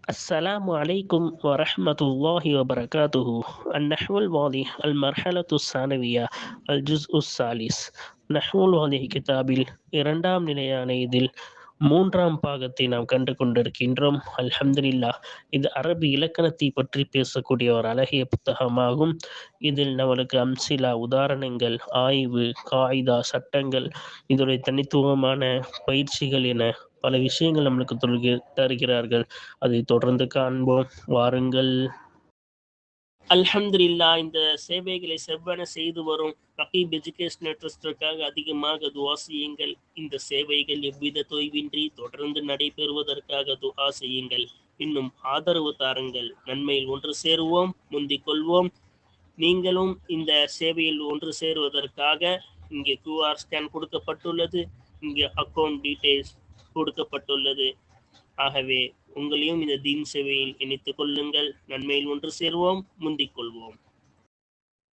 السلام عليكم ورحمة الله وبركاته. النحو الواضح المرحلة الثانوية الجزء الثالث. நஹ்வு الواضح கிதாபில் இரண்டாம் நிலையான இதில் மூன்றாம் பாகத்தை நாம் கண்டு கொண்டிருக்கின்றோம். அல்ஹம்துலில்லாஹ். இது அரபி இலக்கணத்தை பற்றி பேசக்கூடிய ஒரு அழகிய புத்தகமாகும். இதில் நம்மளுக்கு அம்சிலா, உதாரணங்கள், ஆய்வு, காயிதா, சட்டங்கள், இதோடைய தனித்துவமான பயிற்சிகள் என பல விஷயங்கள் நம்மளுக்கு தருகிறார்கள். அதை தொடர்ந்து காண்போம், வாருங்கள். அல்ஹம்துலில்லா. இந்த சேவைகளை செவ்வன செய்து வரும் ரகீப் எஜுகேஷனல் ட்ரஸ்டிற்காக அதிகமாக துஆ செய்யுங்கள். இந்த சேவைகள் எவ்வித தொய்வின்றி தொடர்ந்து நடைபெறுவதற்காக துஆ செய்யுங்கள். இன்னும் ஆதரவு தாருங்கள். நன்மையில் ஒன்று சேருவோம், முந்திக் கொள்வோம். நீங்களும் இந்த சேவையில் ஒன்று சேருவதற்காக இங்கே QR ஸ்கேன் கொடுக்கப்பட்டுள்ளது, இங்கே அக்கௌண்ட் டீட்டெயில்ஸ் கொடுக்கப்பட்டுள்ளது. ஆகவே உங்களையும் இந்த தீன் சேவையில் இணைத்துக் கொள்ளுங்கள். நன்மையில் ஒன்று சேருவோம், முந்திக் கொள்வோம்.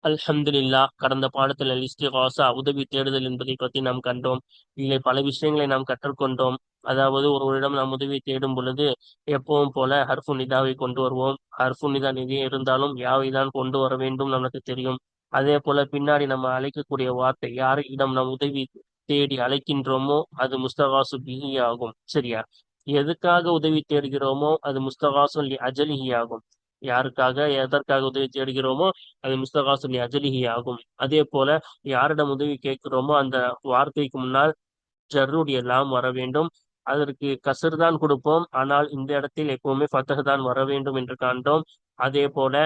அல்ஹம்துலில்லாஹ். கடந்த பாடத்தில் இஸ்திகாசா, உதவி தேடுதல் என்பதை பற்றி நாம் கண்டோம். இதில் பல விஷயங்களை நாம் கற்றுக்கொண்டோம். அதாவது ஒருவரிடம் நாம் உதவி தேடும் பொழுது எப்பவும் போல ஹர்ஃபு நிதாவை கொண்டு வருவோம். ஹர்ஃபு நிதா நிதி இருந்தாலும் யாவை தான் கொண்டு வர வேண்டும் நமக்கு தெரியும். அதே போல பின்னாடி நம்ம அழைக்கக்கூடிய வார்த்தை, யாரிடம் நாம் உதவி தேடி அழைக்கின்றோமோ அது முஸ்தகாசு பிஹி ஆகும். சரியா? எதுக்காக உதவி தேடுகிறோமோ அது முஸ்தகாசு லி அஜலிஹி ஆகும். யாருக்காக எதற்காக உதவி தேடுகிறோமோ அது முஸ்தகாசு லி அஜலிஹி ஆகும். அதே போல யாரிடம் உதவி கேட்கிறோமோ அந்த வார்த்தைக்கு முன்னால் ஜர்ருடைய லாம் வர வேண்டும். அதற்கு கசர் தான் கொடுப்போம், ஆனால் இந்த இடத்தில் எப்பவுமே ஃபத்தஹ் தான் வர வேண்டும் என்று காண்டோம். அதே போல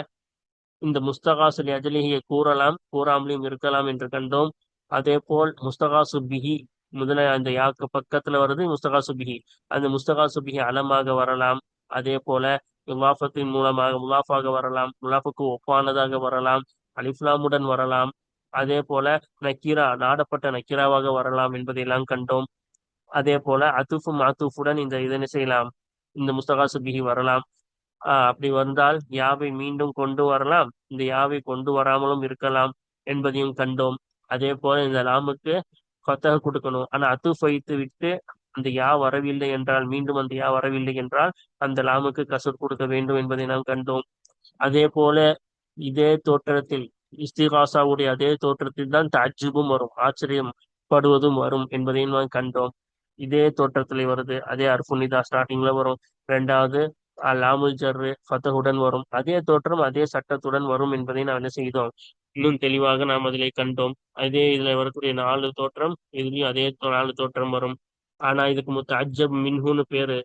இந்த முஸ்தகாசு லி அஜலிஹியை கூறலாம், கூறாமலையும் இருக்கலாம் என்று கண்டோம். அதே போல் முஸ்தகாசு பிஹி முதல அந்த யாக்கு பக்கத்துல வருது முஸ்தகாசு பிஹி. அந்த முஸ்தகாசு பிஹி அலமாக வரலாம். அதே போல முலாஃபத்தின் மூலமாக முலாஃபாக வரலாம், முலாஃபுக்கு ஒப்பானதாக வரலாம், அலிஃப்லாமுடன் வரலாம். அதே போல நக்கீரா, நாடப்பட்ட நக்கீராவாக வரலாம் என்பதையெல்லாம் கண்டோம். அதே போல அத்துஃபு மாத்துஃபுடன் இந்த இதனை செய்யலாம், இந்த முஸ்தகாசு பிஹி வரலாம். அப்படி வந்தால் யாவை மீண்டும் கொண்டு வரலாம், இந்த யாவை கொண்டு வராமலும் இருக்கலாம் என்பதையும் கண்டோம். அதே போல இந்த லாமுக்கு ஃபத்தஹ் கொடுக்கணும். ஆனா அத்துஃப் வைத்து விட்டு அந்த யா வரவில்லை என்றால், மீண்டும் அந்த யா வரவில்லை என்றால் அந்த லாமுக்கு கசர் கொடுக்க வேண்டும் என்பதை நாம் கண்டோம். அதே போல இதே தோற்றத்தில் இஸ்திகாசாவுடைய அதே தோற்றத்தில் தான் தஅஜ்ஜுபும் வரும், ஆச்சரியம் படுவதும் வரும் என்பதையும் நாம் கண்டோம். இதே தோற்றத்தில் வருது, அதே அர்ஃபுனிதா ஸ்டார்டிங்ல வரும். ரெண்டாவது லாமுல் ஜர்ரு ஃபத்தஹுடன் வரும். அதே தோற்றம் அதே சட்டத்துடன் வரும் என்பதை நாம் என்ன செய்தோம், இன்னும் தெளிவாக நாம் அதிலே கண்டோம். அதே இதுல வரக்கூடிய 4 தோற்றம், இதுலயும் அதே 4 தோற்றம் வரும். ஆனா இதுக்கு முத்தஅஜ்ஜப் மின்ஹுன்னு பேரு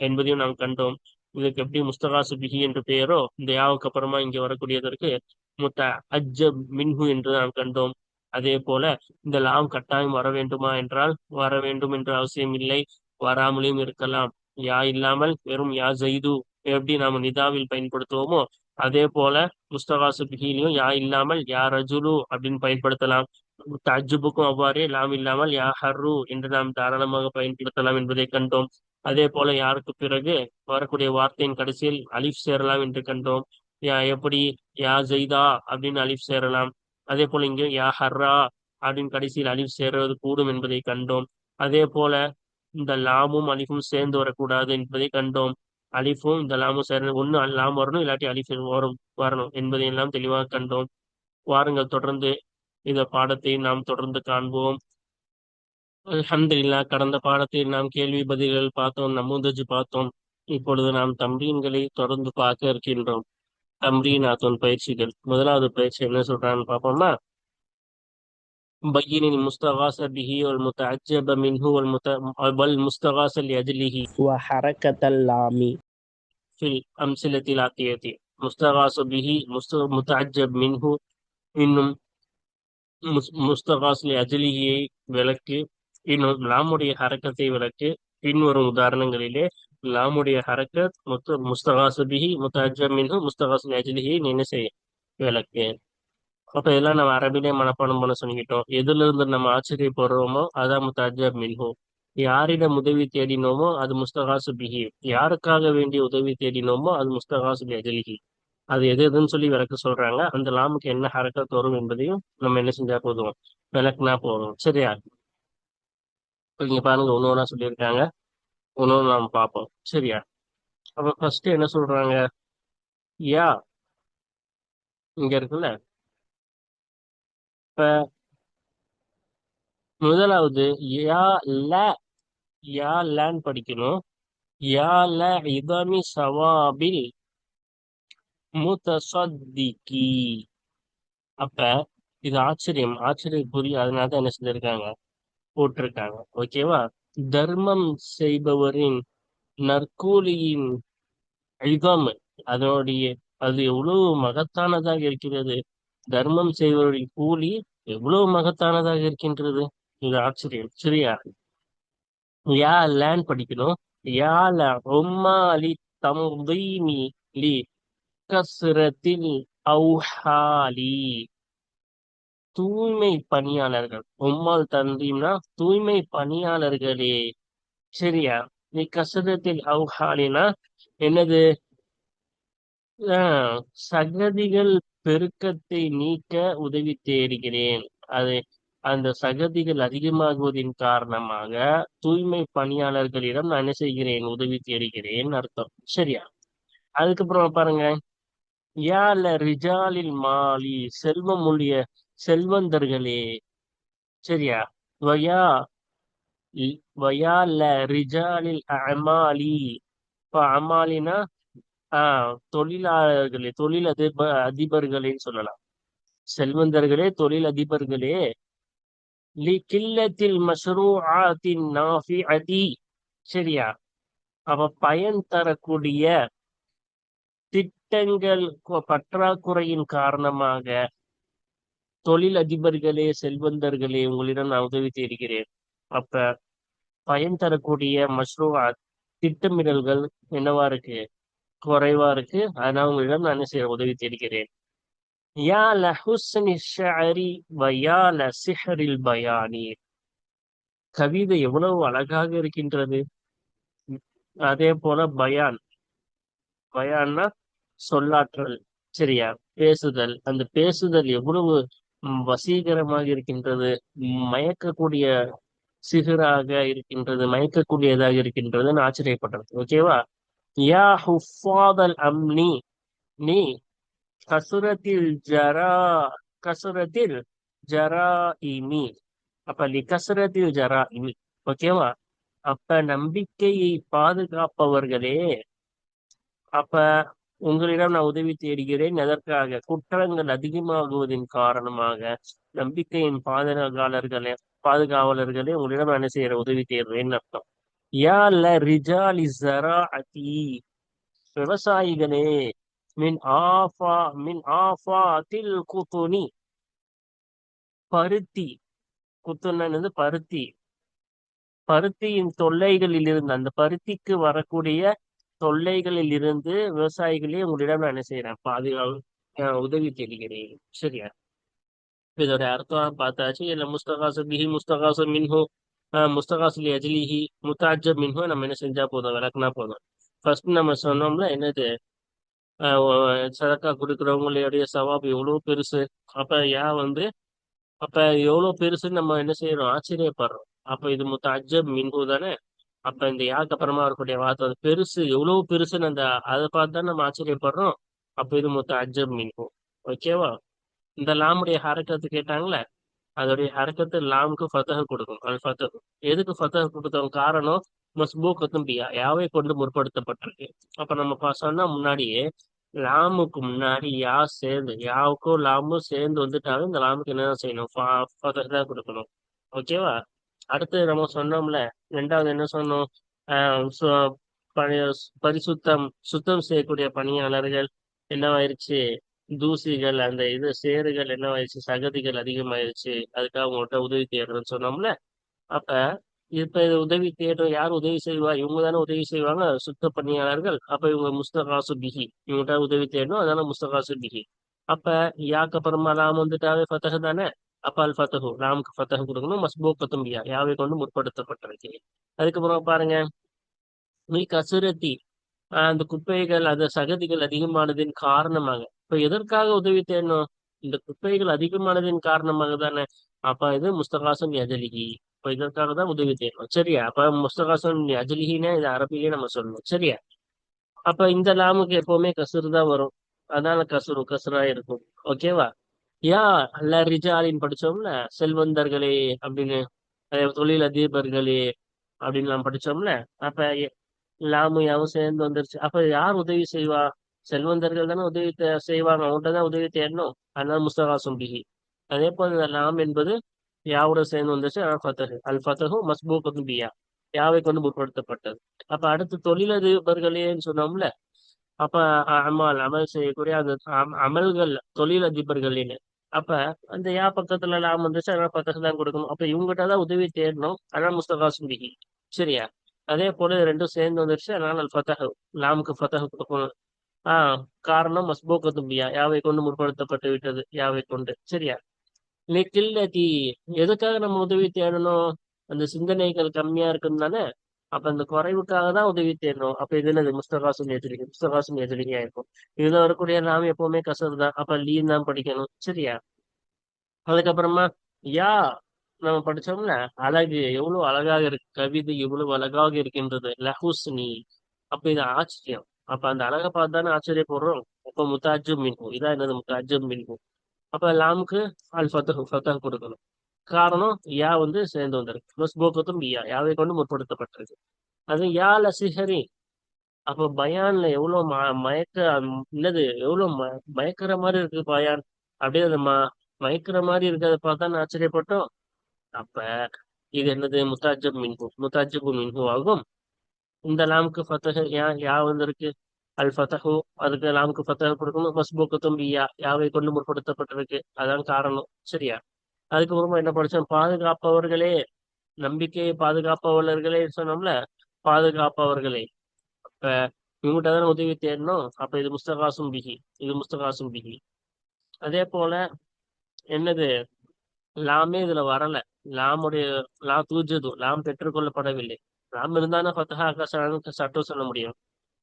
என்பதையும் நாம் கண்டோம். இதுக்கு எப்படி முஸ்தகாசு பிஹி என்று பெயரோ, இந்த யாவுக்கு அப்புறமா இங்க வரக்கூடியதற்கு முத்தஅஜ்ஜப் மின்ஹு என்று நாம் கண்டோம். அதே போல இந்த லாம் கட்டாயம் வர வேண்டுமா என்றால் வர வேண்டும் என்ற அவசியம் இல்லை, வராமலையும் இருக்கலாம். யா இல்லாமல் வெறும் யா ஜெய்து எப்படி நாம நிதாவில் பயன்படுத்துவோமோ அதே போல முஸ்தகாசு பிஹிலையும் யா இல்லாமல் யா ரஜுலு அப்படின்னு பயன்படுத்தலாம். தஜ்ஜுபுக்கும் அவ்வாறே லாம் இல்லாமல் யா ஹர்ரு என்று நாம் தாராளமாக பயன்படுத்தலாம் என்பதை கண்டோம். அதே போல யாருக்கு பிறகு வரக்கூடிய வார்த்தையின் கடைசியில் அலிஃப் சேரலாம் என்று கண்டோம். எப்படி யா ஜெய்தா அப்படின்னு அலிஃப் சேரலாம். அதே போல இங்கே யா ஹர்ரா அப்படின்னு கடைசியில் அலிஃப் சேருவது கூடும் என்பதை கண்டோம். அதே போல இந்த லாமும் அலிஃபும் சேர்ந்து வரக்கூடாது என்பதை கண்டோம். அலிஃபும் இந்த லாமும் சேர்ந்து ஒன்று லாம் வரணும், இல்லாட்டி அலிஃப் வரணும் என்பதையெல்லாம் தெளிவாக கண்டோம். வாருங்கள், தொடர்ந்து இந்த பாடத்தை நாம் தொடர்ந்து காண்போம். அல்ஹம்துலில்லாஹ். கடந்த பாடத்தில் நாம் கேள்வி பதில்கள் பார்த்தோம், நமூதஜ் பார்த்தோம். இப்பொழுது நாம் தம்ரீன்களை தொடர்ந்து பார்க்க இருக்கின்றோம். தம்ரீனாத்துன் பயிற்சிகள். முதலாவது பயிற்சி என்ன சொல்றான்னு பார்ப்போமா? بين المستغاث به والمتعجب منه والمستغاث لأجله وحركة اللام في الأمثلة الآتية. مستغاث به متعجب منه இன்னும் முஸ்தகாஸ் அஜலியை விளக்கு, இன்னும் லாமுடைய ஹரக்கத்தை விளக்கு. பின்வரும் உதாரணங்களிலே லாமுடைய ஹரக்கத் முஸ்தகாசு பிஹி முத்தஅஜ்ஜப் மின்ஹு முஸ்தகாஸ் அஜலிஹி என்ன செய்ய விளக்கு. அப்ப இதெல்லாம் நம்ம அரபிலே மனப்பாடம் பண்ண சொல்லிக்கிட்டோம். எதுல இருந்து நம்ம ஆச்சரியப்படுறோமோ அதான் முத்தஅஜ்ஜப் மின்ஹு. யாரிடம் உதவி தேடினோமோ அது முஸ்தகாசு பிஹி. யாருக்காக வேண்டிய உதவி தேடினோமோ அது முஸ்தகாசு அஜலிஹி. அது எது எதுன்னு சொல்லி விளக்க சொல்றாங்க. அந்த லாமுக்கு என்ன ஹரக்கத் வரும் என்பதையும் நம்ம என்ன செஞ்சா போதும், விளக்குனா போதும். சரியா? இங்க பாருங்க, ஒண்ணு ஒண்ணா சொல்லியிருக்காங்க, ஒண்ணு நாம் பார்ப்போம். சரியா? அப்ப ஃபர்ஸ்ட் என்ன சொல்றாங்க? யா இங்க இருக்குல்ல. இப்ப முதலாவது யா ல, யா லான்னு படிக்கணும். யா ல இதமி சவாபில் முத்தசத்திகி. அப்ப இது ஆச்சரியம், ஆச்சரியம் புரியும். அதனால தான் என்ன செஞ்சிருக்காங்க, போட்டிருக்காங்க. ஓகேவா? தர்மம் செய்பவரின் நற்கூலியின் இதம், அதனுடைய அது எவ்வளவு மகத்தானதாக இருக்கிறது. தர்மம் செய்பவரின் கூலி எவ்வளவு மகத்தானதாக இருக்கின்றது. இது ஆச்சரியம். சரியா? யா லேன் படிக்கணும். யா ல உம்மாலி தம்தீமி லி கஸ்ரத்தில் அவுஹாலி. தூய்மை பணியாளர்கள். உம்மால் தந்தீம்னா தூய்மை பணியாளர்களே. சரியா? நீ கசரத்தில் அவுஹாலினா என்னது? சகதிகள் பெருக்கத்தை நீக்க உதவி தேடுகிறேன். அது அந்த சகதிகள் அதிகமாகுவதின் காரணமாக தூய்மை பணியாளர்களிடம் நான் என்ன செய்கிறேன், உதவி தேடுகிறேன் அர்த்தம். சரியா? அதுக்கப்புறம் பாருங்க, யால ரிஜாலில் மாலி செல்வம் உடைய செல்வந்தர்களே. சரியா? வயா வயால ரிஜாலில் அமாலி. இப்ப அமாலினா தொழிலாளர்களே, தொழில் அதிபர்களேன்னு சொல்லலாம். செல்வந்தர்களே, தொழில் அதிபர்களே. லி கில்லத்தில் மஷ்ரூஆத்தின் நாஃபிஅதி. சரியா? அவ பயன் தரக்கூடிய திட்டங்கள் பற்றாக்குறையின் காரணமாக தொழில் அதிபர்களே, செல்வந்தர்களே, உங்களிடம் நான் உதவி தேடுகிறேன். அப்ப பயன் தரக்கூடிய மஷ்ரூஆத் திட்டமிடல்கள் என்னவா இருக்கு, குறைவா இருக்கு. அதனால உங்களிடம் நான் என்ன செய்ய உதவி தேடுகிறேன். யா லஹுஸ்னி ஷஅரி வ யா லசிஹ்ரில் பயானி. கவிதை எவ்வளவு அழகாக இருக்கின்றது. அதே போல பயான், பயான்னா சொல்லாற்றல். சரியா? பேசுதல், அந்த பேசுதல் எவ்வளவு வசீகரமாக இருக்கின்றது. மயக்கக்கூடிய சிகராக இருக்கின்றது, மயக்கக்கூடியதாக இருக்கின்றதுன்னு ஆச்சரியப்படுறது. ஓகேவா? யா ஹுஃபாதல் அம்னி. நீ கசுரத்தில் ஜரா கசுரத்தில் ஜரா இமி. அப்ப லி கசுரத்தில் ஜரா இமி. ஓகேவா? அப்ப நம்பிக்கையை பாதுகாப்பவர்களே. அப்ப உங்களிடம் நான் உதவி தேடுகிறேன். எதற்காக? குற்றங்கள் அதிகமாகுவதின் காரணமாக நம்பிக்கையின் பாதுகாவலர்களே உங்களிடம் நான் என்ன செய்யற உதவி தேடுறேன்னு அர்த்தம். யா ல ரிஜாலி ஸராஅதி. விவசாயிகளே. மின் ஆஃபா மின் ஆஃபாத்தில் குத்துனி. பருத்தி. குத்துனது பருத்தி. பருத்தியின் தொல்லைகளில் இருந்து, அந்த பருத்திக்கு வரக்கூடிய தொல்லைகளில் இருந்து விவசாயிகளே உங்களிடம் நான் என்ன செய்யறேன், உதவி தேடுகிறேன். சரியா? இதோட அர்த்தம் பார்த்தாச்சு. இல்ல முஸ்தகாசு பிஹி, முஸ்தகாசு மின்ஹு, முஸ்தகாசு லி அஜ்லிஹி, முத்தாஜப் மின்ஹு நம்ம என்ன செஞ்சா போதும், விளக்குனா போதும். ஃபர்ஸ்ட் நம்ம சொன்னோம்ல என்னது, சதக்கா கொடுக்குறவங்களுடைய சவாப் எவ்வளவு பெருசு. அப்ப அப்ப எவ்வளவு பெருசுன்னு நம்ம என்ன செய்யறோம், ஆச்சரியப்படுறோம். அப்ப இது முத்தாஜப் மின்ஹு தானே. அப்ப இந்த யாக்கு அப்புறமா இருக்கக்கூடிய வார்த்தை அது பெருசு, எவ்வளவு பெருசுன்னு அந்த அதை பார்த்து தான் நம்ம ஆச்சரியப்படுறோம். அப்ப இது மொத்தம் அஜப் மீன்கும். ஓகேவா? இந்த லாமுடைய ஹரக்கத்து கேட்டாங்களே, அதோடைய ஹரக்கத்து லாமுக்கு ஃபத்தஹ் கொடுக்கும். அது ஃபத்தஹ். எதுக்கு ஃபத்தஹ் கொடுத்தோம்? காரணம் மஸ்பூக்கத்தும் பியா, யாவை கொண்டு முற்படுத்தப்பட்டிருக்கு. அப்ப நம்ம சொன்னா முன்னாடியே லாமுக்கு முன்னாடி யா சேர்ந்து, யாவுக்கும் லாமும் சேர்ந்து வந்துட்டாலும் இந்த லாமுக்கு என்னதான் செய்யணும், ஃபத்தஹ் தான் கொடுக்கணும். ஓகேவா? அடுத்து நம்ம சொன்னோம்ல, ரெண்டாவது என்ன சொன்னோம்? பழைய பரிசுத்தம், சுத்தம் செய்யக்கூடிய பணியாளர்கள் என்னவாயிருச்சு, தூசிகள், அந்த சேறுகள் என்னவாயிருச்சு, சகதிகள் அதிகமாயிருச்சு. அதுக்காக உங்கள்கிட்ட உதவி தேடுறேன்னு சொன்னோம்ல. அப்ப இப்ப இது உதவி தேடும், யார் உதவி செய்வா? இவங்க தானே உதவி செய்வாங்க, சுத்த பணியாளர்கள். அப்ப இவங்க முஸ்தகாசு பிஹி, இவங்ககிட்ட உதவி தேடணும். அதனால முஸ்தகாசு பிஹி. அப்ப யாக்கு அப்புறமா லாம் வந்துட்டாவே ஃபத்தஹ் தானே. அப்ப அல் ஃபத்தஹு, லாமுக்கு ஃபத்தஹ் கொடுக்கணும். மஸ்பூக்கத்தும் பியா, யாவை கொண்டு முற்படுத்தப்பட்டிருக்கு. அதுக்கப்புறம் பாருங்க, மீ கசுரத்தி, அந்த குப்பைகள், அந்த சகதிகள் அதிகமானதின் காரணமாக. இப்ப எதற்காக உதவி தேடணும்? இந்த குப்பைகள் அதிகமானதின் காரணமாக தானே. அப்ப இது முஸ்தகாசம் அஜலிஹி. இப்ப இதற்காக தான் உதவி தேடணும். சரியா? அப்ப முஸ்தகாசம் அஜலிஹின்னா இது அரபிலேயே நம்ம சொல்லணும். சரியா? அப்ப இந்த லாமுக்கு எப்பவுமே கசுறு தான் வரும். அதனால கசுரா இருக்கும். ஓகேவா? யா அல்ல ரிஜாலின்னு படிச்சோம்ல, செல்வந்தர்களே அப்படின்னு, தொழில் அதிபர்களே அப்படின்னு நாம் படிச்சோம்ல. அப்ப லாமு யாவும் சேர்ந்து வந்துருச்சு. அப்ப யார் உதவி செய்வா? செல்வந்தர்கள் தானே உதவி செய்வாங்க. அவங்கள்ட்ட தான் உதவி தேடணும். அதனால முஸ்தகாசும் பிஹி. அதே போல இந்த லாம் என்பது யாவோட சேர்ந்து வந்துச்சு. ஃபத்தஹு அல் ஃபத்தஹு மஸ்பூகத்தும் பியா, யாவை கொண்டு முற்படுத்தப்பட்டது. அப்ப அடுத்து தொழிலதிபர்களேன்னு சொன்னோம்ல. அப்ப அமல் செய்யக்கூடிய அந்த அமல்கள் தொழிலதிபர்களேன்னு. அப்ப அந்த யா பக்கத்துல லாம் வந்துச்சு. அதனால ஃபத்தஹு தான் கொடுக்கணும். அப்ப இவங்ககிட்ட தான் உதவி தேடணும். அதனால முஸ்தகாசும் பிஹி. சரியா? அதே போல இது ரெண்டும் சேர்ந்து வந்துருச்சு. அதனால அல் ஃபத்தஹு, லாமுக்கு ஃபத்தஹு கொடுக்கணும். காரணம் மஸ்பூகத்தும் பியா, யாவை கொண்டு முற்படுத்தப்பட்டு விட்டது. யாவை கொண்டு. சரியா? லிக்கில்லதி, எதுக்காக நம்ம உதவி தேடணும்? அந்த சிந்தனைகள் கம்மியா இருக்குன்னு தானே. அப்ப அந்த குறைவுக்காக தான் உதவி தேடணும். அப்ப இது என்னது? முஸ்தகாசும் எதிரிகா இருக்கும். இதுல வரக்கூடிய நாம் எப்பவுமே கசர் தான். அப்ப லீன் தான் படிக்கணும். சரியா? அதுக்கப்புறமா யா நம்ம படிச்சோம்ல, அழகு எவ்வளவு அழகாக இருக்கு, கவிதை எவ்வளவு அழகாக இருக்கின்றது. லஹுஸ்னி, அப்ப இது ஆச்சரியம். அப்ப அந்த அழகை பார்த்து தானே ஆச்சரியப்படுறோம். அப்ப முத்தாஜும் மின்ஹு, இதான் என்னது? முத்தாஜும் மின்ஹு. அப்ப லாமுக்கு அல் ஃபத்தஹ், ஃபத்தஹ் கொடுக்கணும். காரணம் யா வந்து சேர்ந்து வந்திருக்கு. மஸ்பூகத்தும் யா, யாவை கொண்டு முற்படுத்தப்பட்டிருக்கு. அது யா லசிஹரி. அப்ப பயான்ல எவ்வளவு மயக்க, என்னது எவ்வளவு மயக்கிற மாதிரி இருக்கு பயான். அப்படியே அது மயக்கிற மாதிரி இருக்கிறத பார்த்தா நான் ஆச்சரியப்பட்டோம். அப்ப இது என்னது? முத்தாஜிபு மின்ஹு ஆகும். இந்த லாமுக்கு ஃபத்தஹ், யா வந்திருக்கு. அல் ஃபத்தஹு, அதுக்கு லாமுக்கு ஃபத்தஹ் கொடுக்கணும். மஸ்பூகத்தும் யா, யாவை கொண்டு முற்படுத்தப்பட்டிருக்கு. அதான் காரணம். சரியா? அதுக்கப்புறமா என்ன படிச்சோம்? பாதுகாப்பவர்களே, நம்பிக்கையை பாதுகாப்பவர்களே சொன்னோம்ல. பாதுகாப்பவர்களே. அப்ப இவங்ககிட்ட தானே உதவி தேடணும். அப்ப இது முஸ்தகாசும் பிஹி. இது முஸ்தகாசும் பிஹி. அதே போல என்னது? லாமே இதுல வரல. லாமுடைய லா தூஜது, லாம் பெற்றுக்கொள்ளப்படவில்லை. லாம் இருந்தானே ஃபத்தஹா சட்டம் சொல்ல முடியும்.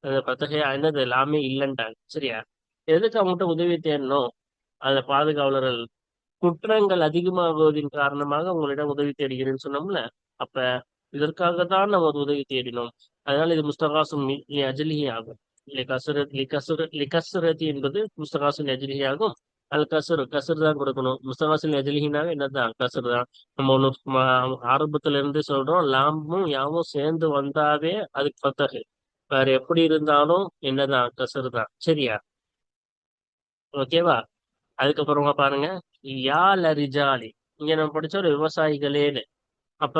அந்த ஃபத்தஹா என்னது? லாமே இல்லைன்ட்டாங்க. சரியா? எதுக்கு அவங்ககிட்ட உதவி தேடணும்? அந்த பாதுகாவலர்கள் குற்றங்கள் அதிகமாகுவதின் காரணமாக உங்களிடம் உதவி தேடுகிறேன்னு சொன்னோம்ல. அப்ப இதற்காக தான் நம்ம ஒரு உதவி தேடினோம். அதனால இது முஸ்தகாசும் அஜலிஹி ஆகும். லிகசுரதி என்பது முஸ்தகாசுல் அஜலிஹி ஆகும். அல் கசுர் தான் கொடுக்கணும். முஸ்தகாசுல் அஜலிஹினாவே என்னதான்? கசுர் தான். நம்ம ஒண்ணு ஆரம்பத்துல இருந்து சொல்றோம், லாமும் யாவும் சேர்ந்து வந்தாவே அதுக்கு ஃபத்தஹு. வேற எப்படி இருந்தாலும் என்னதான்? கசுர் தான். சரியா? ஓகேவா? அதுக்கப்புறமா பாருங்க, யா லரிஜாலி. இங்க நம்ம படிச்ச ஒரு விவசாயிகளேன்னு. அப்ப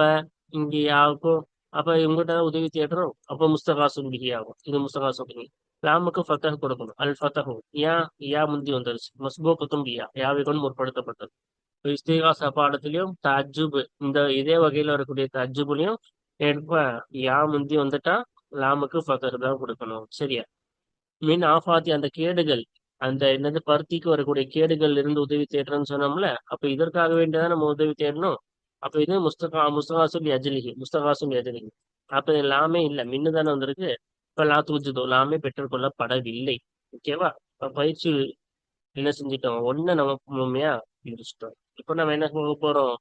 இங்க யாருக்கும், அப்ப இவங்ககிட்ட உதவி தேடுறோம். அப்ப முஸ்தகாசும் பிஹி ஆகும். இது முஸ்தகாசும் பிஹி. லாமுக்கு ஃபத்தஹ் கொடுக்கணும். அல் ஃபத்தஹு, யா முந்தி வந்துருச்சு. மஸ்பூகத்தும் பியா, யாவை கொண்டு முற்படுத்தப்பட்டது. இப்ப இஸ்திகாசா பாடத்திலையும் தஜ்ஜுப், இந்த இதே வகையில வரக்கூடிய தஜ்ஜுப்லயும் எடுப்ப யா முந்தி வந்துட்டா லாமுக்கு ஃபத்தஹ் தான் கொடுக்கணும். சரியா? மின் ஆஃபாத்தி, அந்த கேடுகள், அந்த என்னது பருத்திக்கு வரக்கூடிய கேடுகள் இருந்து உதவி தேடுறோம்னு சொன்னோம்ல. அப்ப இதற்காக வேண்டியதான் நம்ம உதவி தேடணும். அப்ப இது முஸ்தகாசுல் யஜ்லிஹி, முஸ்தகாசுல் யஜ்லிஹி. அப்ப இது லாமே இல்ல, மின்னு தானே வந்திருக்கு. இப்ப லா தூஜுதோ, லாமே பெற்றுக்கொள்ளப்படவில்லை. ஓகேவா? இப்ப பயிற்சி என்ன செஞ்சிட்டோம்? ஒண்ணு நம்ம முழுமையா முடிச்சிட்டோம். இப்ப நம்ம என்ன போக போறோம்?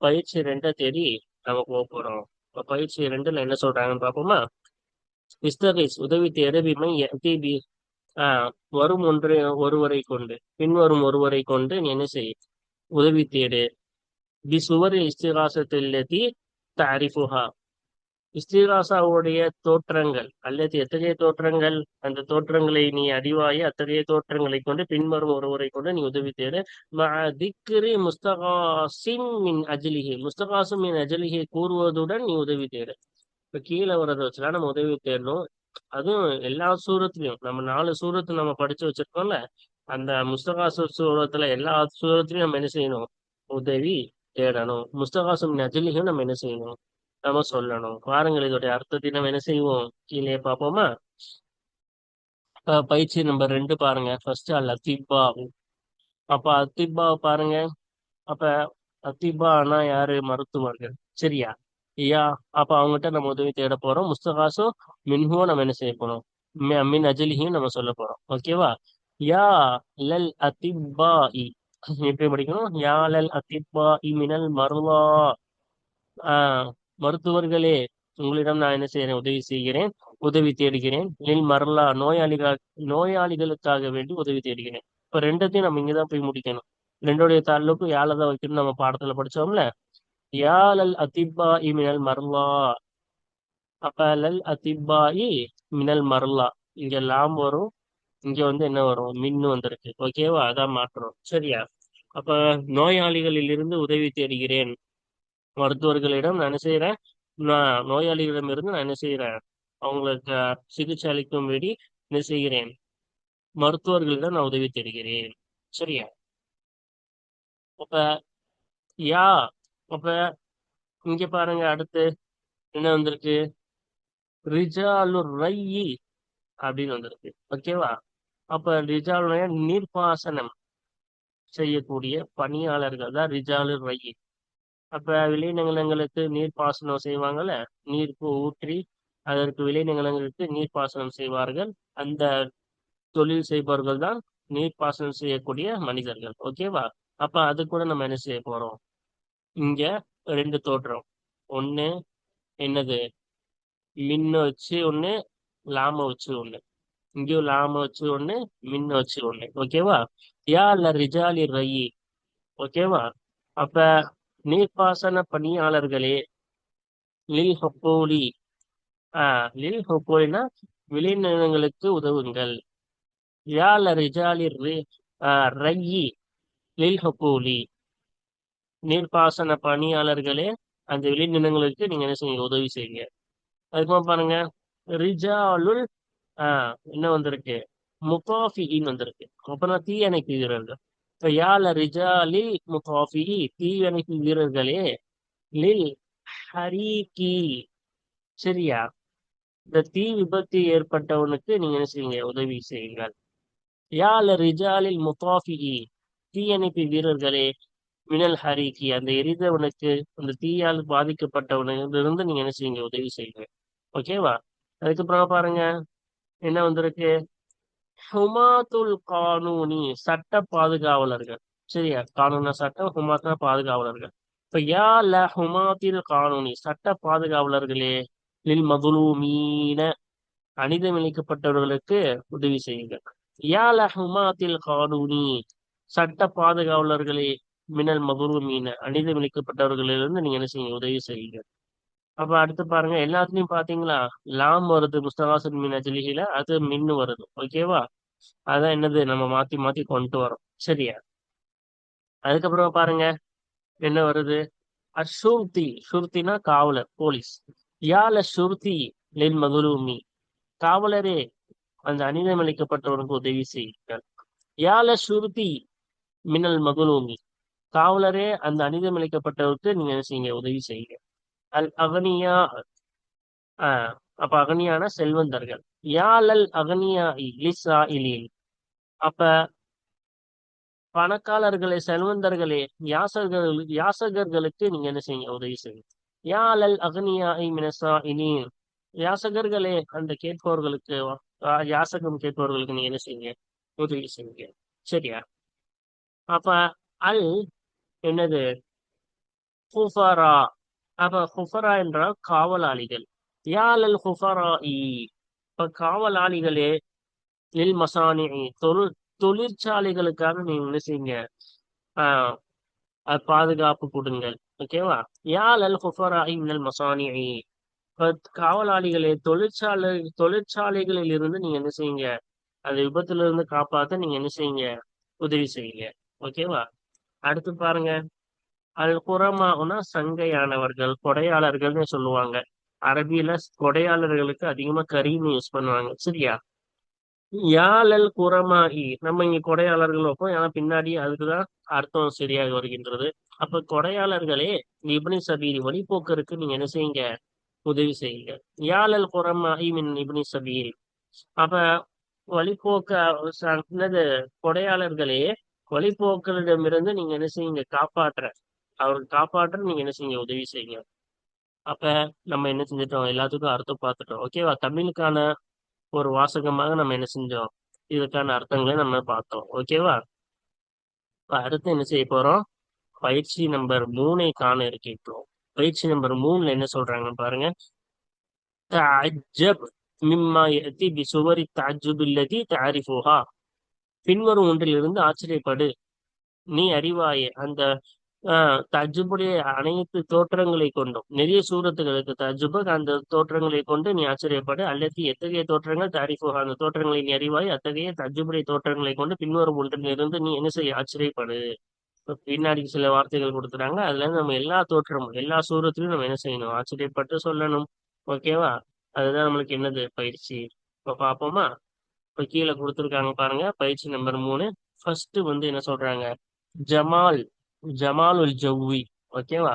பயிற்சி 2 தேடி நம்ம போக போறோம். இப்ப பயிற்சி 2ல என்ன சொல்றாங்கன்னு பாப்போமா? இஸ்தகிஸ், உதவி தேடு. பிமை யஅதி, ஆஹ் வரும் ஒருவரை கொண்டு, பின்வரும் ஒருவரை கொண்டு நீ என்ன செய்? உதவி தேடு. பி சுவர் இஸ்திகாசத்தில்லதி தாரிஃபுஹா, இஸ்திகாசாவுடைய தோற்றங்கள், அல்லது எத்தகைய தோற்றங்கள்? அந்த தோற்றங்களை நீ அறிவாயே. அத்தகைய தோற்றங்களை கொண்டு பின்வரும் ஒருவரை கொண்டு நீ உதவி தேடு. திக்ரி முஸ்தகாசின் மின் அஜ்லிஹி, முஸ்தகாசும் மின் அஜ்லிஹி கூறுவதுடன் நீ உதவி தேடு. இப்ப கீழே வர்றதை வச்சுலாம் நம்ம உதவி தேடணும். அதுவும் எல்லா சூரத்துலயும், நம்ம 4 சூரத்து நம்ம படிச்சு வச்சிருக்கோம்ல. அந்த சூரத்துல எல்லா சூரத்துலயும் நம்ம என்ன செய்யணும்? உதவி தேடணும். முஸ்தகாசும் நஜ்லிஹும் நம்ம என்ன செய்யணும்? நம்ம சொல்லணும். பாருங்கள், இதோடைய அர்த்தத்தை நம்ம என்ன செய்வோம்? கீழே பார்ப்போமா? பயிற்சி நம்பர் 2 பாருங்க. ஃபர்ஸ்ட் அல் அத்திபா. அப்ப அத்திபா பாருங்க. அப்ப அத்திபானா யாரு? மருத்துவர்கள். சரியா? யா, அப்ப அவங்ககிட்ட நம்ம உதவி தேட போறோம். முஸ்தகாசும் மின்ஹும் நம்ம என்ன செய்ய போறோம்? மின் அஜலிஹியும் நம்ம சொல்ல போறோம். ஓகேவா? யா லல் அத்திபா இ, எப்படி படிக்கணும்? யா லல் அத்திபா இ மினல் மருளா. ஆஹ் மருத்துவர்களே, உங்களிடம் நான் என்ன செய்யறேன்? உதவி செய்கிறேன். உதவி தேடுகிறேன். லில் மர்லா நோயாளிகளுக்காக வேண்டி உதவி தேடுகிறேன். இப்ப ரெண்டத்தையும் நம்ம இங்கதான் போய் முடிக்கணும். ரெண்டுடைய தாலுக்கு யால தான் வைக்கணும், நம்ம பாடத்துல படிச்சோம்ல. யாழல் அதிப்பா மினல் மர்லா. அப்ப லல் அதிப்பாயி மினல் மர்லா, இங்க லாம் வரும், இங்க வந்து என்ன வரும், மின்னு வந்திருக்கு. ஓகேவா? அதான் மாற்றணும். சரியா? அப்ப நோயாளிகளில் இருந்து உதவி தேடுகிறேன். மருத்துவர்களிடம் நான் என்ன செய்யறேன், நான் நோயாளிகளிடம் இருந்து நான் என்ன செய்யறேன், அவங்களுக்கு சிகிச்சை அளிக்கும்படி என்ன செய்கிறேன், மருத்துவர்களிடம் நான் உதவி தேடுகிறேன். சரியா? அப்ப யா, அப்ப இங்க பாருங்க, அடுத்து என்ன வந்திருக்கு, ரிஜாலு ரையி அப்படின்னு வந்திருக்கு. ஓகேவா? அப்ப ரிஜாலுடைய நீர்ப்பாசனம் செய்யக்கூடிய பணியாளர்கள் தான் ரிஜாலு ரையி. அப்ப விளைநிலங்களுக்கு நீர்ப்பாசனம் செய்வாங்கல்ல, நீர் ஊற்றி அதற்கு விளைநிலங்களுக்கு நீர்ப்பாசனம் செய்வார்கள். அந்த தொழில் செய்பவர்கள் தான் நீர்ப்பாசனம் செய்யக்கூடிய மனிதர்கள். ஓகேவா? அப்ப அது கூட நம்ம என்ன செய்ய போறோம், இங்க ரெண்டு தோற்றம். ஒண்ணு என்னது, மின்ன வச்சு ஒண்ணு, லாம வச்சு ஒண்ணு. இங்கேயும் லாம வச்சு ஒண்ணு, மின்ன வச்சு ஒண்ணு. ஓகேவா? யா இல்ல ரிஜாலி ரயி. ஓகேவா? அப்ப நீர்ப்பாசன பணியாளர்களே, லில் ஹொக்கோலி. லில் ஹொக்கோலினா விளைநிலங்களுக்கு உதவுங்கள். யா இல்ல ரிஜாலி ரயி லில் ஹொக்கோலி. நீர்ப்பாசன பணியாளர்களே, அந்த விளைநிலங்களுக்கு நீங்க என்ன செய்யுங்க, உதவி செய்யுங்க. அதுக்கப்புறம் பாருங்க, ரிஜாலுல் என்ன வந்திருக்கு, முகாஃபியின் வந்திருக்கு. அப்புறம் தீயணைப்பு வீரர்கள். இப்ப யால ரிஜாலி முகாஃபி, தீயணைப்பு வீரர்களே, லில் ஹரீகி. சரியா? இந்த தீ விபத்து ஏற்பட்டவனுக்கு நீங்க என்ன செய்யுங்க, உதவி செய்யுங்கள். யால ரிஜாலில் முகாஃபி, தீயணைப்பு வீரர்களே, மினல் ஹரிகி, அந்த எரிதவனுக்கு, அந்த தீயால் பாதிக்கப்பட்டவனிலிருந்து நீங்க என்ன செய்யுங்க, உதவி செய்யுங்க. ஓகேவா? அதுக்கப்புறம் பாருங்க, என்ன வந்திருக்கு, ஹுமாத்துல் கானூனி, சட்ட பாதுகாவலர்கள். சரியா? கானூனா சட்டம், ஹுமாத்னா பாதுகாவலர்கள். இப்ப யா ல ஹுமாத்தில் கானூனி, சட்ட பாதுகாவலர்களே, லில் மதுலூமீன, அநீதிமிழைக்கப்பட்டவர்களுக்கு உதவி செய்யுங்கள். யா ல ஹுமாத்தில் கானூனி, சட்ட பாதுகாவலர்களே, மினல் மதுலூமீன, அநீதிமிழைக்கப்பட்டவர்களிலிருந்து நீங்க என்ன செய்யுங்க, உதவி செய்யுங்க. அப்ப அடுத்து பாருங்க, எல்லாத்துலயும் பாத்தீங்களா, லாம் வருது முஸ்தகாசன் மீன் அஜிலிகில, அது மின்னு வருது. ஓகேவா? அதான் என்னது, நம்ம மாத்தி மாத்தி கொண்டு வரோம். சரியா? அதுக்கப்புறம் பாருங்க, என்ன வருது, அஷூர்த்தி. ஷுர்த்தினா காவலர், போலீஸ். யால ஷுர்த்தி லில் மதுலூமி, காவலரே, அந்த அநீதமிழைக்கப்பட்டவனுக்கு உதவி செய்யுங்கள். யால ஷுர்த்தி மினல் மதுலூமி, காவலரே, அந்த அநீதமிழைக்கப்பட்டவருக்கு நீங்க என்ன செய்யுங்க, உதவி செய்யுங்க. அல் அகனியா. ஆஹ் அப்ப அகனியான செல்வந்தர்கள். யாழல் அகனியா லிசா இலில். அப்ப பணக்காரர்களே, செல்வந்தர்களே, யாசகர்களுக்கு நீங்க என்ன செய்யுங்க, உதவி செய்யுங்க. யாழல் அகனியா மினசா இனில். யாசகர்களே, அந்த கேட்பவர்களுக்கு, யாசகம் கேட்பவர்களுக்கு நீங்க என்ன செய்யுங்க, உதவி செய்யுங்க. சரியா? அப்ப அல் என்னது, ஹுஃபரா. அப்ப ஹுஃபரா என்றால் காவலாளிகள். யாழல் ஹுஃபரா. இப்ப காவலாளிகளே, லில் மசானி, தொழிற்சாலைகளுக்காக நீங்க என்ன செய்யுங்க, ஆஹ் பாதுகாப்பு கொடுங்கள். ஓகேவா? யாழல் ஹுஃபரா மினல் மசானி. இப்ப காவலாளிகளே, தொழிற்சாலைகளில் இருந்து நீங்க என்ன செய்யுங்க, அந்த விபத்துல இருந்து காப்பாத்த நீங்க என்ன செய்யுங்க, உதவி செய்யுங்க. ஓகேவா? அடுத்து பாருங்க, அல் குரமானா சங்கையானவர்கள், கொடையாளர்கள்னு சொல்லுவாங்க. அரபியில கொடையாளர்களுக்கு அதிகமா கரீம் யூஸ் பண்ணுவாங்க. சரியா? யாழல் குரமாயி, நம்ம இங்க கொடையாளர்கள் வைப்போம், ஏன்னா பின்னாடி அதுக்குதான் அர்த்தம் சரியாக வருகின்றது. அப்ப கொடையாளர்களே, இப்னி சபீல், வழிபோக்கருக்கு நீங்க என்ன செய்யுங்க, உதவி செய்யுங்க. யாழல் குரமாயி மின் இப்னி சபீல். அப்ப வழிபோக்க என்னது, கொடையாளர்களே, வழிபோக்கரிடமிருந்து நீங்க என்ன செய்யுங்க, அவர்கள் காப்பாற்ற நீங்க என்ன செய்யுங்க, உதவி செய்யுங்க. அப்ப நம்ம என்ன செஞ்சுட்டோம், எல்லாத்துக்கும் அர்த்தம் பார்த்துட்டோம். ஓகேவா? தமிழுக்கான ஒரு வாசகமாக நம்ம என்ன செஞ்சோம், இதுக்கான அர்த்தங்களை நம்ம பார்த்தோம். ஓகேவா? இப்ப அடுத்து என்ன செய்ய போறோம், பயிற்சி நம்பர் 3 காண இருக்கின்றோம். பயிற்சி நம்பர் 3ல என்ன சொல்றாங்க பாருங்க. தஅஜ்ஜப். மிம்மா யஅதி பிசுவரி தஅஜ்ஜுப் அல்லதி தஅரிஃபுஹா. பின்வரும் ஒன்றிலிருந்து ஆச்சரியப்படு, நீ அறிவாயே. அந்த தஜ்ஜுபுடைய அனைத்து தோற்றங்களை கொண்டும் நிறைய சூரத்துகளுக்கு தஜ்ஜுபு அந்த தோற்றங்களை கொண்டு நீ ஆச்சரியப்படு. அல்லது எத்தகைய தோற்றங்கள் தாரிஃபுஹா, அந்த தோற்றங்களை நீ அறிவாய். அத்தகைய தஜ்ஜுபுடைய தோற்றங்களை கொண்டு பின்வரும் ஒன்றிலிருந்து நீ என்ன செய்ய ஆச்சரியப்படு. இப்ப பின்னாடி சில வார்த்தைகள் கொடுத்துறாங்க, அதுல இருந்து நம்ம எல்லா தோற்றமும் எல்லா சூரத்திலும் நம்ம என்ன செய்யணும், ஆச்சரியப்பட்டு சொல்லணும். ஓகேவா? அதுதான் நம்மளுக்கு என்னது பயிற்சி. இப்ப பார்ப்போமா? இப்ப கீழே கொடுத்துருக்காங்க பாருங்க, பயிற்சி நம்பர் 3. ஃபர்ஸ்ட் வந்து என்ன சொல்றாங்க, ஜமால் ஜமாலுல் ஜவ்வி. ஓகேவா?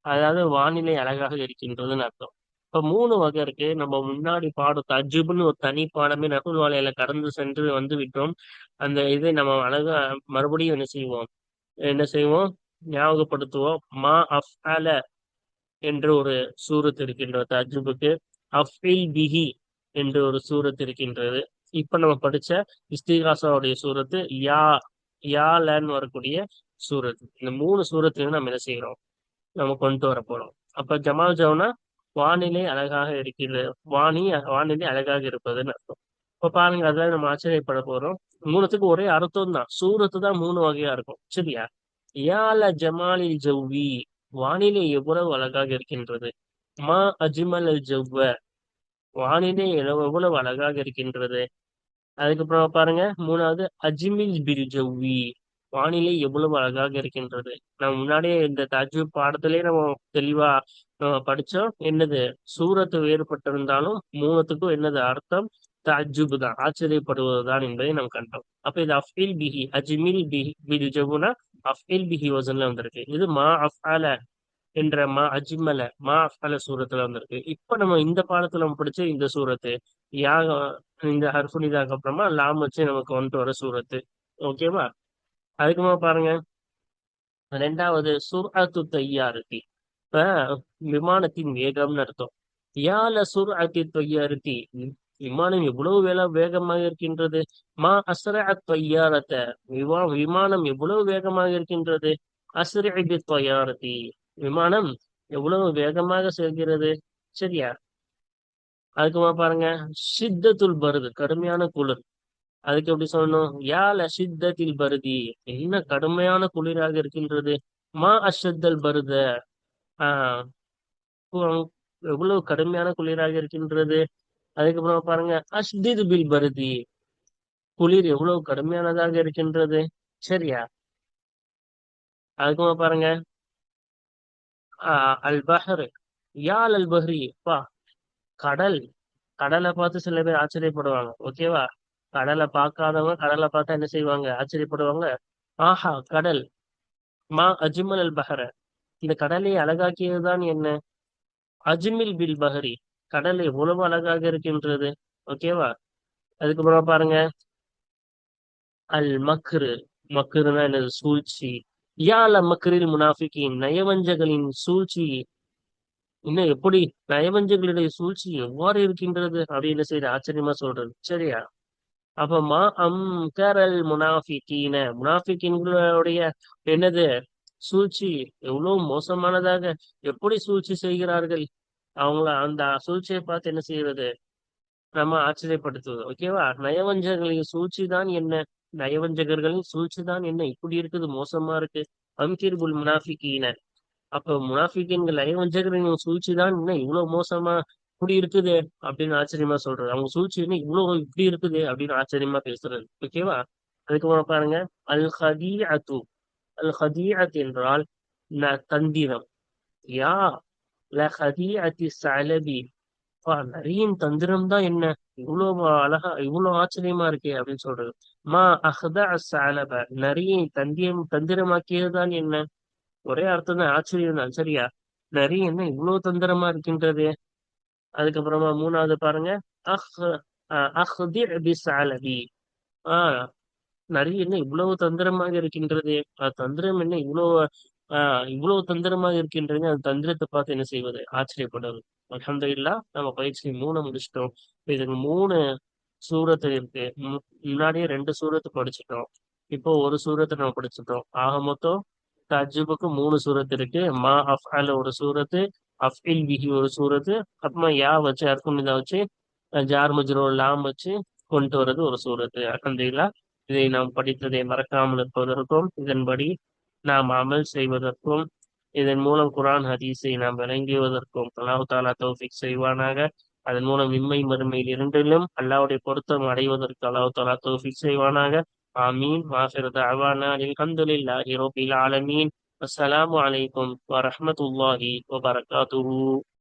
அதாவது வானிலை அழகாக இருக்கின்றதுன்னு அர்த்தம். இப்ப 3 வகை இருக்கு. நம்ம முன்னாடி பாடம் தஜ்ஜுப்னு ஒரு தனி பாடமே நகுல் வாலையில கடந்து சென்று வந்து விட்டோம். அந்த இதை நம்ம அழகா மறுபடியும் என்ன செய்வோம், ஞாபகப்படுத்துவோம். மா அஃஅல என்ற ஒரு சூரத் இருக்கின்ற தஜ்ஜுபுக்கு. அஃஇல் பிஹி என்ற ஒரு சூரத் இருக்கின்றது. இப்ப நம்ம படிச்ச இஸ்திகாசாவுடைய சூரத்து யாலன்னு வரக்கூடிய சூரத். இந்த 3 சூரத்தையும் நம்ம என்ன செய்யறோம், நம்ம கொண்டு வர போறோம். அப்ப ஜமால் ஜவுனா வானிலை அழகாக இருக்கிறது, வானிலை அழகாக இருப்பதுன்னு அர்த்தம். இப்ப பாருங்க, அதான் நம்ம ஆச்சரியப்பட போறோம். மூணுத்துக்கு ஒரே அர்த்தம் தான், சூரத்து தான் 3 வகையா இருக்கும். சரியா? யால ஜமாலில் ஜவ்வி, வானிலை எவ்வளவு அழகாக இருக்கின்றது. மா அஜ்மல் அல் ஜவ்வ, வானிலை எவ்வளவு அழகாக இருக்கின்றது. அதுக்கப்புறம் பாருங்க, 3வது அஜ்மில் பில் ஜவ்வி, வானிலை எவ்வளவு அழகாக இருக்கின்றது. நம்ம முன்னாடியே இந்த தஜ்வீத் பாடத்திலே நம்ம தெளிவா படிச்சோம். என்னது, சூரத்து வேறுபட்டிருந்தாலும் மூணுத்துக்கும் என்னது அர்த்தம், தஜ்ஜுப் தான், ஆச்சரியப்படுவதுதான் என்பதை நாம் கண்டோம். அப்ப இது அஃஇல் பிஹி, அஜ்மில் பிஹி பில் ஜவ்வுனா அஃஇல் பிஹி வசன்ல வந்திருக்கு. இது மா அஃஅல என்ற மா அஃஅல சூரத்துல வந்திருக்கு. இப்ப நம்ம இந்த பாடத்துல நம்ம படிச்ச இந்த சூரத்து யாக, இந்த ஹர்ஃபுனிதாக்கு அப்புறமா லாம் வச்சு நமக்கு வந்துட்டு வர சூரத்து. ஓகேவா? அதுக்குமா பாருங்க, 2வது சுர்அத்து தையாரத்தி. இப்ப விமானத்தின் வேகம்னு அர்த்தம். யால சுர்அத்தி தையாரத்தி, விமானம் எவ்வளவு வேகமாக இருக்கின்றது. மா அஸ்ரஅத் தையாரத்த, விமானம் எவ்வளவு வேகமாக இருக்கின்றது. அஸ்ரி பி தையாரத்தி, விமானம் எவ்வளவு வேகமாக செல்கிறது. சரியா? அதுக்குமா பாருங்க, ஷித்தத்துல் பருது, கடுமையான குளிர். அதுக்கு எப்படி சொல்லணும், யால ஷித்தத்தில் பருதி, என்ன கடுமையான குளிராக இருக்கின்றது. மா அஷத்தல் பருத, ஆஹ் எவ்வளவு கடுமையான குளிராக இருக்கின்றது. அதுக்கப்புறம் பாருங்க, அஷ்திது பில் பருதி, குளிர் எவ்வளவு கடுமையானதாக இருக்கின்றது. சரியா? அதுக்கப்புறம் பாருங்க, அல் பஹர், யால் அல் பஹ்ரி, பா கடல். கடலை பார்த்து சில பேர் ஆச்சரியப்படுவாங்க. ஓகேவா? கடலை பார்க்காதவங்க கடலை பார்த்தா என்ன செய்வாங்க, ஆச்சரியப்படுவாங்க. ஆஹா கடல். மா அஜ்மல் அல் பஹர, இந்த கடலை அழகாக்கியதுதான் என்ன. அஜ்மில் பில் பஹரி, கடல் எவ்வளவு அழகாக இருக்கின்றது. ஓகேவா? அதுக்கப்புறம் பாருங்க, அல் மக்ரு, மக்ருனா என்னது, சூழ்ச்சி. யால மக்ரில் முனாஃபிகின், நயவஞ்சகளின் சூழ்ச்சி. இன்னும் எப்படி, நயவஞ்சகளுடைய சூழ்ச்சி எவ்வாறு இருக்கின்றது அப்படின்னு செய்து ஆச்சரியமா சொல்றது. சரியா? அப்ப மா அம் கரல் முனாஃபிகீன, முனாஃபிகின்களுடைய என்னது, சூழ்ச்சி எவ்வளவு மோசமானதாக, எப்படி சூழ்ச்சி செய்கிறார்கள். அவங்கள அந்த சூழ்ச்சியை பார்த்து என்ன செய்யறது, நம்ம ஆச்சரியப்படுத்துவது. ஓகேவா? நயவஞ்சகர்களின் சூழ்ச்சி தான் என்ன, நயவஞ்சகர்களின் சூழ்ச்சி தான் என்ன, இப்படி இருக்குது, மோசமா இருக்கு. அம்கிர்புல் முனாஃபிகீன, அப்ப முனாஃபிகின்கள் நயவஞ்சகரின் சூழ்ச்சி தான் என்ன இவ்வளவு மோசமா இப்படி இருக்குது அப்படின்னு ஆச்சரியமா சொல்றது. அவங்க சூழ்ச்சி என்ன இவ்வளவு இப்படி இருக்குது அப்படின்னு ஆச்சரியமா பேசுறது. ஓகேவா? அதுக்கப்புறம் பாருங்க, அல் ஹதீஅத்து, அல் ஹதீஅத் என்றால் தந்திரம். யா ல ஹதீஅத்தி ஸஅலபி, நரியின் தந்திரம் தான் என்ன இவ்வளவு அழகா இவ்வளவு ஆச்சரியமா இருக்கே அப்படின்னு சொல்றது. மா அஹ்தா ஸஅலப, நரியை தந்திரமாக்கியதுதான் என்ன. ஒரே அர்த்தம் தான், ஆச்சரியம் தான். சரியா? நரி என்ன இவ்வளவு தந்திரமா இருக்கின்றது. அதுக்கப்புறமா 3வது பாருங்க, அஹ் அஹ்தி பிஸ்ஸஅலபி, ஆஹ் நரி என்ன இவ்வளவு தந்திரமாக இருக்கின்றது. தந்திரம் என்ன இவ்வளவு தந்திரமாக இருக்கின்றது. அந்த தந்திரத்தை பார்த்து என்ன செய்வது, ஆச்சரியப்படுவது. அல்ஹம்துலில்லாஹ், நம்ம பயிற்சி 3 முடிச்சிட்டோம். இப்ப இதுக்கு 3 சூரத்து இருக்கு. முன்னாடியே 2 சூரத்து படிச்சிட்டோம். இப்போ ஒரு சூரத்தை நம்ம படிச்சிட்டோம். ஆக மொத்தம் தஜ்ஜுபுக்கு 3 சூரத் இருக்கு. மா அஃஅல ஒரு சூரத்து, அஃஇல் பிஹி ஒரு சூரத்து, அப்புறமா யா வச்சு அர்த்தம் இதை வச்சு ஜார் மஜ்ரூர் லாம் வச்சு கொண்டு வர்றது ஒரு சூரத்து. அல்ஹம்துலில்லாஹ். இதை நாம் படித்ததை மறக்காமல் இருப்பதற்கும், இதன்படி நாம் அமல் செய்வதற்கும், இதன் மூலம் குர்ஆன் ஹதீஸை நாம் விளங்குவதற்கும் அல்லாஹ் தஆலா தௌஃபீக் செய்வானாக. அதன் மூலம் இம்மை மறுமையில் இரண்டிலும் அல்லாஹ்வுடைய பொருத்தம் அடைவதற்கு அல்லாஹ் தஆலா தௌஃபீக் செய்வானாக. ஆமீன். வாஹிரு தஅவானா அல்ஹம்துலில்லாஹி ரப்பில் ஆலமீன். அஸ்ஸலாமு அலைக்கும் வரஹ்மத்துல்லாஹி வபரகாத்துஹு.